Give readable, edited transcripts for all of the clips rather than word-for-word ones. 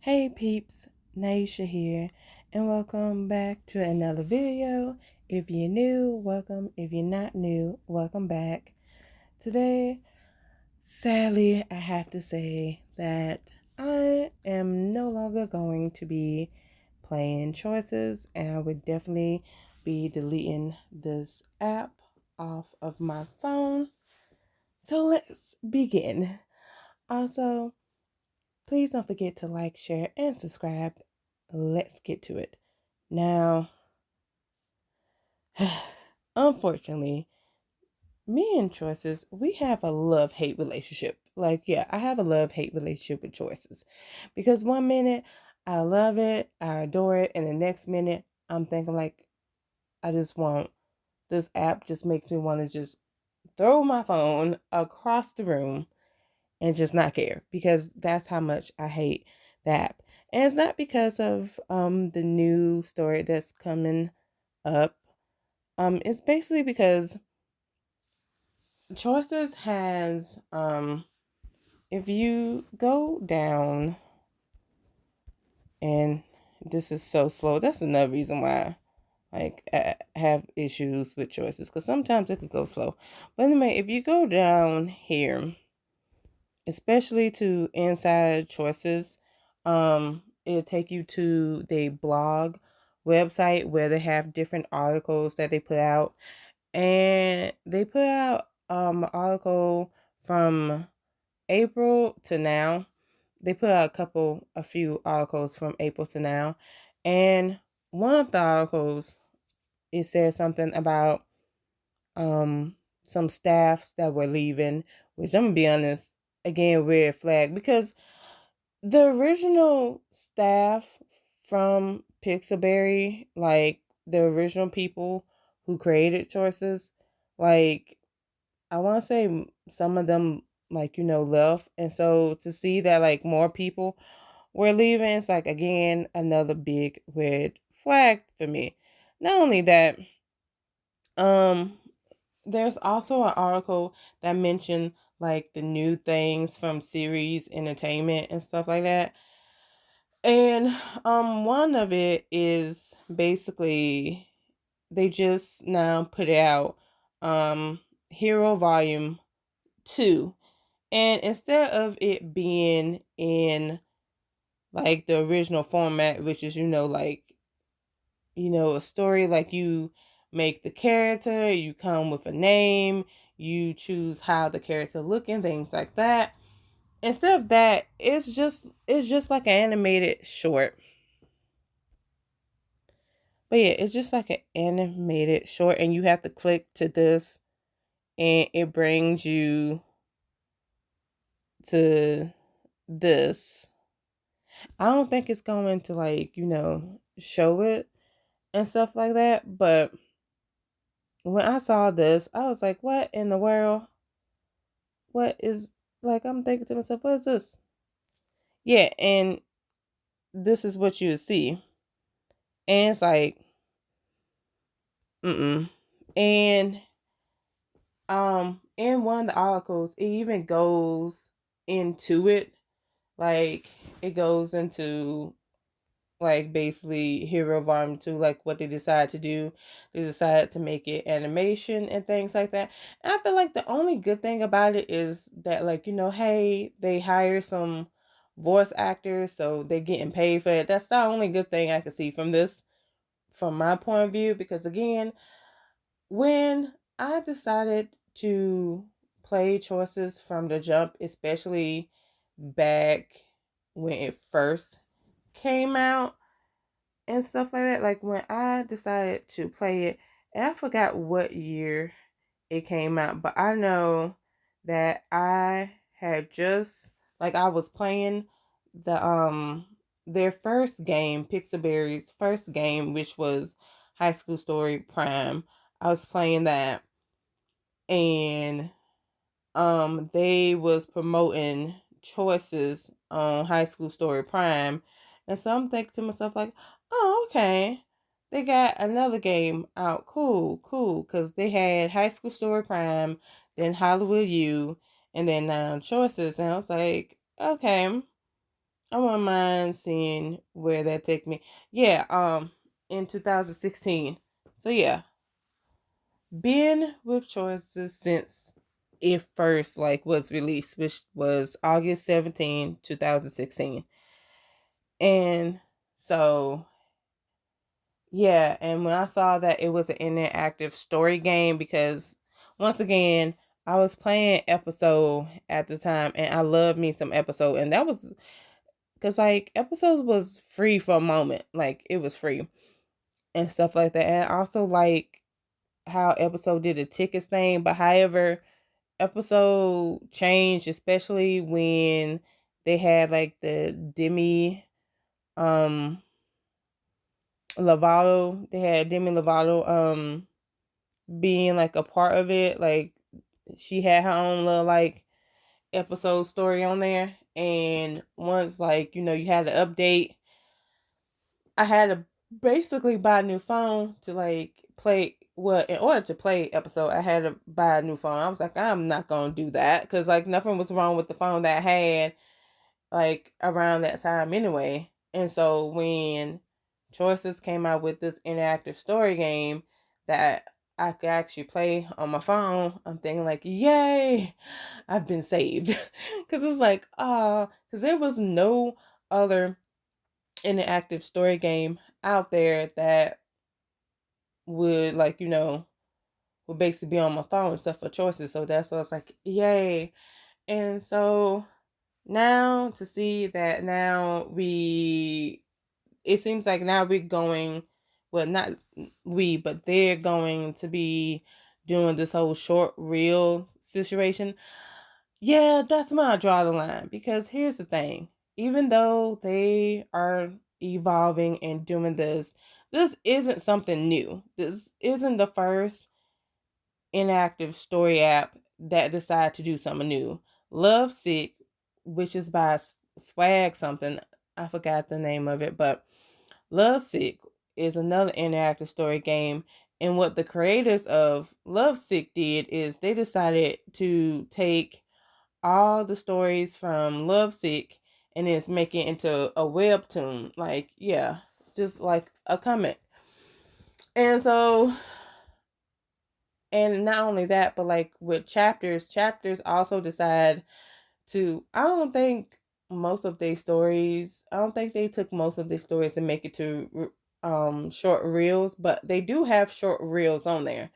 Hey peeps, Naisha here, and welcome back to another video. If you're new, welcome. If you're not new, welcome back. Today, sadly, I have to say that I am no longer going to be playing choices, and I would definitely be deleting this app off of my phone. So let's begin. Also, please don't forget to like, share, and subscribe. Let's get to it. Now, unfortunately, me and choices, we have a love-hate relationship. I have a love-hate relationship with choices. Because one minute I love it, I adore it, and the next minute I'm thinking I just want this app just makes me want to just throw my phone across the room and just not care because that's how much I hate the app. And it's not because of the new story that's coming up. It's basically because Choices has if you go down, and this is so slow. That's another reason why I have issues with Choices, because sometimes it could go slow. But anyway, if you go down here, especially to Inside Choices, it'll take you to the blog website where they have different articles that they put out. And they put out an article from April to now. They put out a few articles from April to now. And one of the articles, it said something about some staffs that were leaving, which I'm gonna be honest, again, red flag, because the original staff from Pixelberry, like the original people who created Choices, like I want to say some of them left, and so to see that more people were leaving, it's again another big red flag for me. Not only that, um there's also an article that mentioned the new things from Series Entertainment and stuff like that. And one of it is basically they just now put out Hero Volume 2. And instead of it being in the original format, which is a story, you make the character, you come with a name, you choose how the character look and things like that. Instead of that, it's just like an animated short. But yeah, it's just like an animated short, and you have to click to this and it brings you to this. I don't think it's going to show it and stuff like that, but when I saw this, I was like, what in the world? What is, I'm thinking to myself, what is this? Yeah, and this is what you see. And it's mm-mm. And in one of the articles, it even goes into it. It goes into basically Hero Volume 2, what they decided to do. They decided to make it animation and things like that. And I feel like the only good thing about it is that hey, they hire some voice actors, so they're getting paid for it. That's the only good thing I can see from this, from my point of view, because again, when I decided to play Choices from the jump, especially back when it first came out and stuff like that, when I decided to play it, and I forgot what year it came out, but I know that I had just I was playing their first game, Pixelberry's first game, which was High School Story Prime. I was playing that, and they was promoting Choices on High School Story Prime. And so I'm thinking to myself oh, okay, they got another game out. Cool, because they had High School Story Prime, then Hollywood U, and then now Choices. And I was like, okay, I wouldn't mind seeing where that take me. Yeah, in 2016. So yeah, been with Choices since it first like was released, which was August 17, 2016. And so yeah, and when I saw that it was an interactive story game, because once again, I was playing Episode at the time, and I love me some Episode, and that was because like Episodes was free for a moment, like it was free and stuff like that. And I also like how Episode did the tickets thing, but however, Episode changed, especially when they had like the Demi um Lovato. They had Demi Lovato being like a part of it. Like she had her own little like episode story on there. And once like, you had to update, I had to basically buy a new phone to like play. Well, in order to play Episode, I had to buy a new phone. I was like, I'm not gonna do that because like nothing was wrong with the phone that I had like around that time anyway. And so when Choices came out with this interactive story game that I could actually play on my phone, I'm thinking like, yay, I've been saved. Cause it's like, cause there was no other interactive story game out there that would like, would basically be on my phone and stuff for Choices. So that's why I was like, yay. And so now to see that now it seems like now we're going, well, not we, but they're going to be doing this whole short reel situation. Yeah, that's when I draw the line, because here's the thing. Even though they are evolving and doing this isn't something new. This isn't the first inactive story app that decided to do something new. Lovesick, which is by Swag something, I forgot the name of it, but Lovesick is another interactive story game. And what the creators of Lovesick did is they decided to take all the stories from Lovesick and then make it into a webtoon. Like, yeah, just like a comic. And so, and not only that, but like with chapters also decide to, I don't think they took most of their stories and make it to short reels, but they do have short reels on there.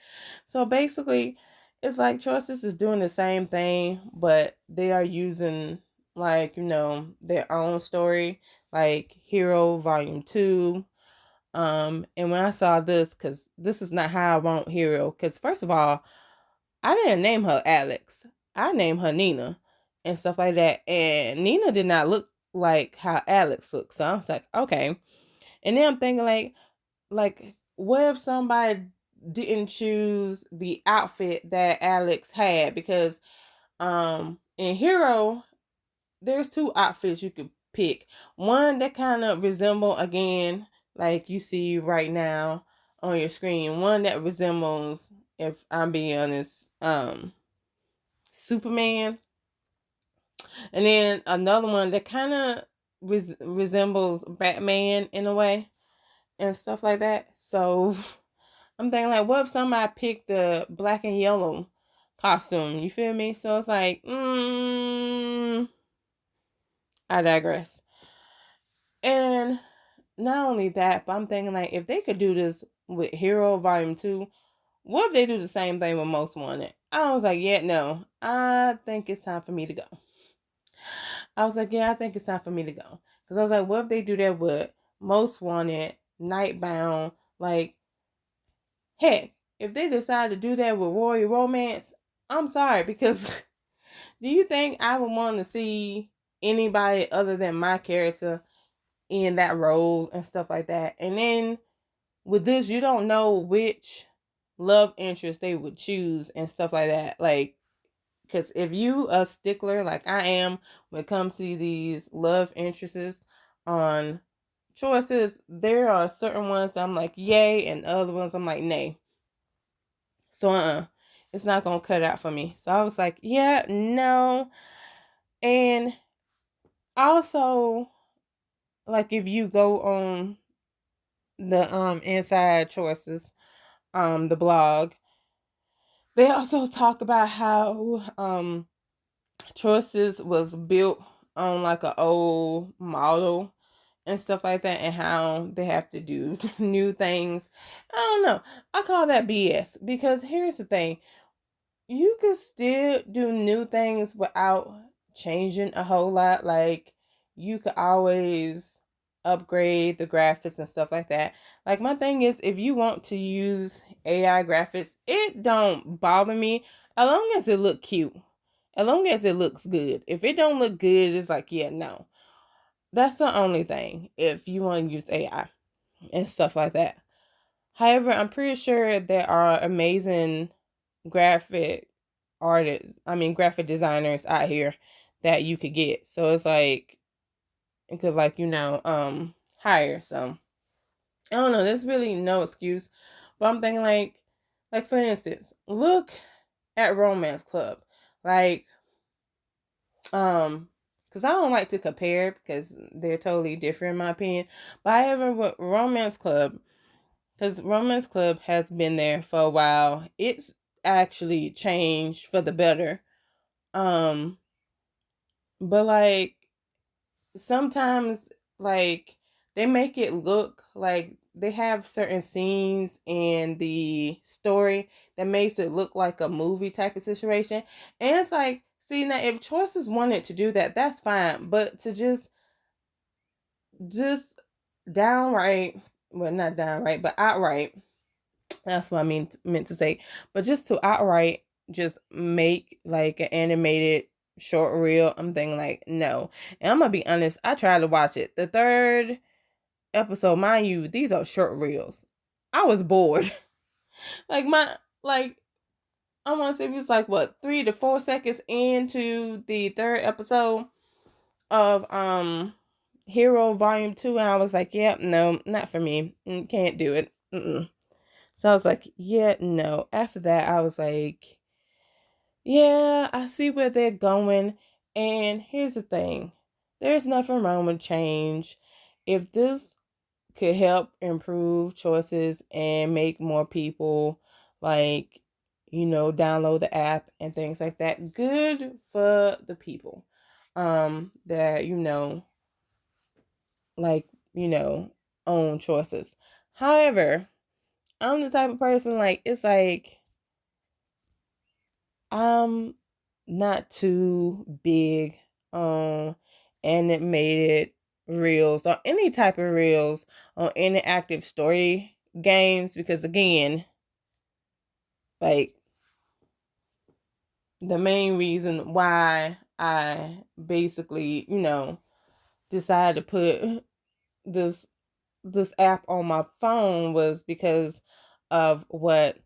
So basically, it's like Choices is doing the same thing, but they are using like, their own story, like Hero Volume 2. And when I saw this, because this is not how I want Hero, because first of all, I didn't name her Alex. I named her Nina and stuff like that. And Nina did not look like how Alex looked. So I was like, okay. And then I'm thinking like what if somebody didn't choose the outfit that Alex had? Because in Hero, there's two outfits you could pick. One that kind of resemble, again, like you see right now on your screen. One that resembles, if I'm being honest, Superman. And then another one that kind of resembles Batman in a way and stuff like that. So I'm thinking like, what if somebody picked the black and yellow costume? You feel me? So it's like, I digress. And not only that, but I'm thinking like, if they could do this with Hero Volume 2, what if they do the same thing with Most Wanted? I was like, yeah, no, I think it's time for me to go. I was like, yeah, I think it's time for me to go. Because I was like, what if they do that with Most Wanted, Nightbound? Like, heck, if they decide to do that with Royal Romance, I'm sorry, because do you think I would want to see anybody other than my character in that role and stuff like that? And then with this, you don't know which love interest they would choose and stuff like that. Like, because if you a stickler like I am when it comes to these love interests on Choices, there are certain ones that I'm like yay, and other ones I'm like nay. So it's not gonna cut out for me. So I was like, yeah, no. And also, like if you go on the Inside Choices the blog, they also talk about how Choices was built on like an old model and stuff like that, and how they have to do new things. I don't know. I call that BS, because here's the thing: you could still do new things without changing a whole lot. Like, you could always upgrade the graphics and stuff like that. Like, my thing is, if you want to use AI graphics, it don't bother me as long as it look cute, as long as it looks good. If it don't look good, it's like, yeah, no. That's the only thing if you want to use AI and stuff like that. However, I'm pretty sure there are amazing graphic graphic designers out here that you could get. So it's like, it could, like, hire. So I don't know. There's really no excuse. But I'm thinking, like for instance, look at Romance Club. Like, because I don't like to compare because they're totally different in my opinion. But however, with Romance Club, because Romance Club has been there for a while, it's actually changed for the better. Um, but like sometimes, like, they make it look like they have certain scenes in the story that makes it look like a movie type of situation. And it's like, see, now if Choices wanted to do that, that's fine. But to just downright, well, not downright, but outright, that's what I meant to say. But just to outright just make like an animated short reel, I'm thinking like, no. And I'm gonna be honest, I tried to watch it. The third episode, mind you, these are short reels. I was bored. like my like I want to say it was like what 3 to 4 seconds into the third episode of Hero Volume 2, and I was like, yep, no, not for me. Can't do it. Mm-mm. So I was like, yeah, no. After that, I was like, yeah, I see where they're going. And here's the thing: there's nothing wrong with change. If this could help improve Choices and make more people, like, download the app and things like that, good for the people. That, like, own Choices. However, I'm the type of person, like, it's like, I'm not too big on animated reels or any type of reels on interactive story games, because again, like, the main reason why I basically, decided to put this this app on my phone was because of what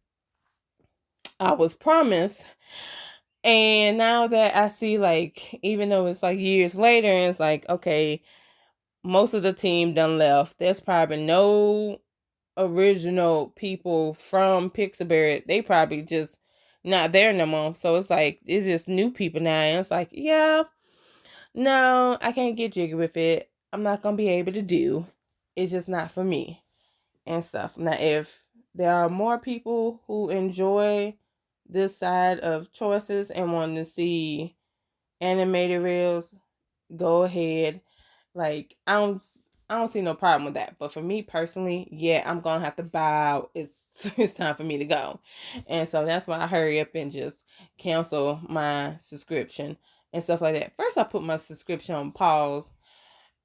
I was promised. And now that I see, like, even though it's like years later, and it's like, okay, most of the team done left. There's probably no original people from Pixelberry. They probably just not there no more. So it's like, it's just new people now. And it's like, yeah, no, I can't get jiggy with it. I'm not going to be able to do. It's just not for me and stuff. Now, if there are more people who enjoy this side of Choices and want to see animated reels, go ahead. Like, I don't see no problem with that. But for me personally, yeah, I'm gonna have to buy out. It's time for me to go. And so that's why I hurry up and just cancel my subscription and stuff like that. First I put my subscription on pause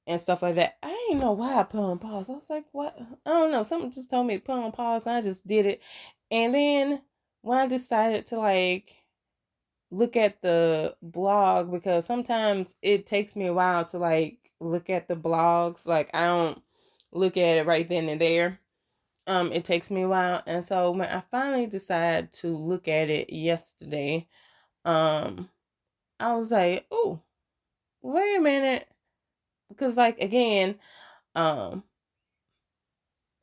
and stuff like that. I didn't know why I put on pause. I was like, what? I don't know. Something just told me to put on pause, and I just did it. And then when I decided to, like, look at the blog, because sometimes it takes me a while to, like, look at the blogs. Like, I don't look at it right then and there. It takes me a while. And so when I finally decided to look at it yesterday, um, I was like, oh, wait a minute. Because, like, again, um,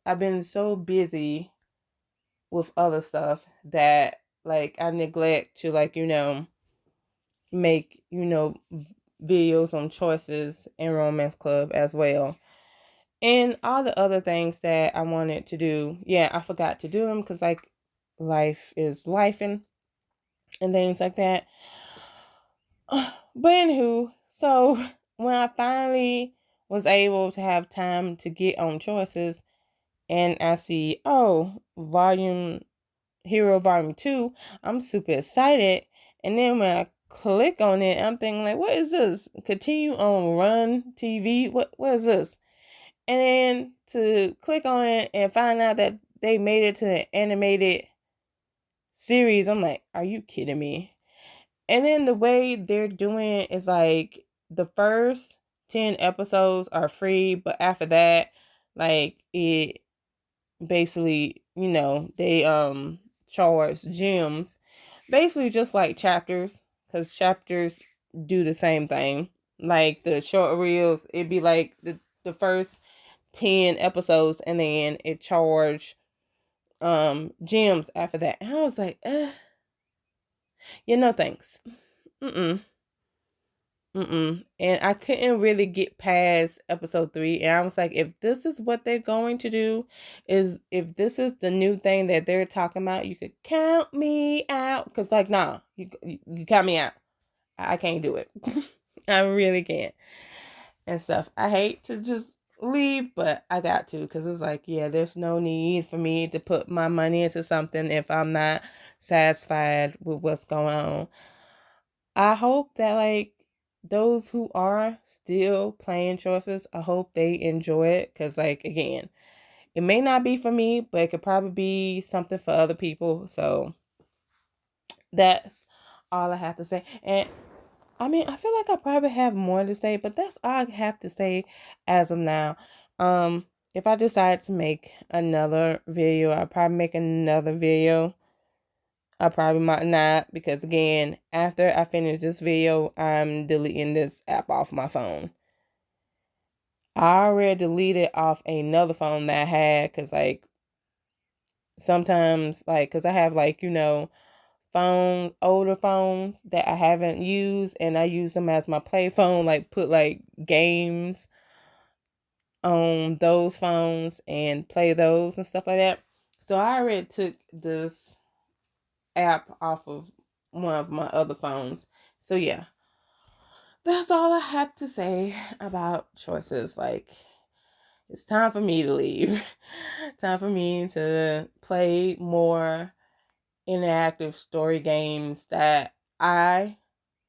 I've been so busy with other stuff that, like, I neglect to, like, make, videos on Choices and Romance Club as well. And all the other things that I wanted to do, yeah, I forgot to do them because like life is life and things like that. But anywho, so when I finally was able to have time to get on Choices, and I see, oh, Hero Volume 2, I'm super excited. And then when I click on it, I'm thinking like, what is this? Continue on Run TV? What is this? And then to click on it and find out that they made it to an animated series, I'm like, are you kidding me? And then the way they're doing it is like the first 10 episodes are free, but after that, like it basically, they charge gems. Basically just like chapters, because chapters do the same thing. Like the short reels, it'd be like the first 10 episodes and then it charged gems after that. And I was like, thanks. Mm-mm. Mm-mm. And I couldn't really get past episode 3. And I was like, if this is what they're going to do, if this is the new thing that they're talking about, you could count me out. Because like, nah, you count me out. I can't do it. I really can't. And stuff. I hate to just leave, but I got to, because it's like, yeah, there's no need for me to put my money into something if I'm not satisfied with what's going on. I hope that like those who are still playing Choices, I hope they enjoy it, because like again, it may not be for me, but it could probably be something for other people. So that's all I have to say. And I mean, I feel like I probably have more to say, but that's all I have to say as of now. If I decide to make another video, I'll probably make another video. I probably might not, because again, after I finish this video, I'm deleting this app off my phone. I already deleted off another phone that I had, because like sometimes, like, because I have like, older phones that I haven't used, and I use them as my play phone, like put like games on those phones and play those and stuff like that. So I already took this app off of one of my other phones. So yeah, that's all I have to say about Choices. Like, it's time for me to leave. Time for me to play more interactive story games that I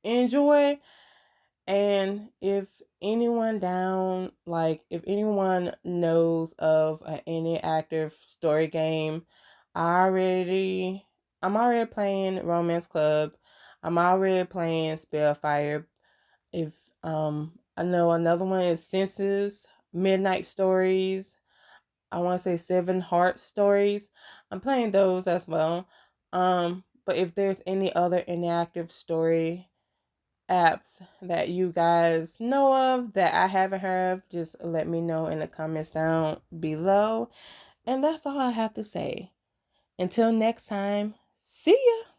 enjoy. And if anyone knows of an interactive story game, I'm already playing Romance Club. I'm already playing Spellfire. If I know another one is Senses, Midnight Stories. I want to say Seven Heart Stories. I'm playing those as well. But if there's any other interactive story apps that you guys know of that I haven't heard of, just let me know in the comments down below. And that's all I have to say. Until next time, see ya.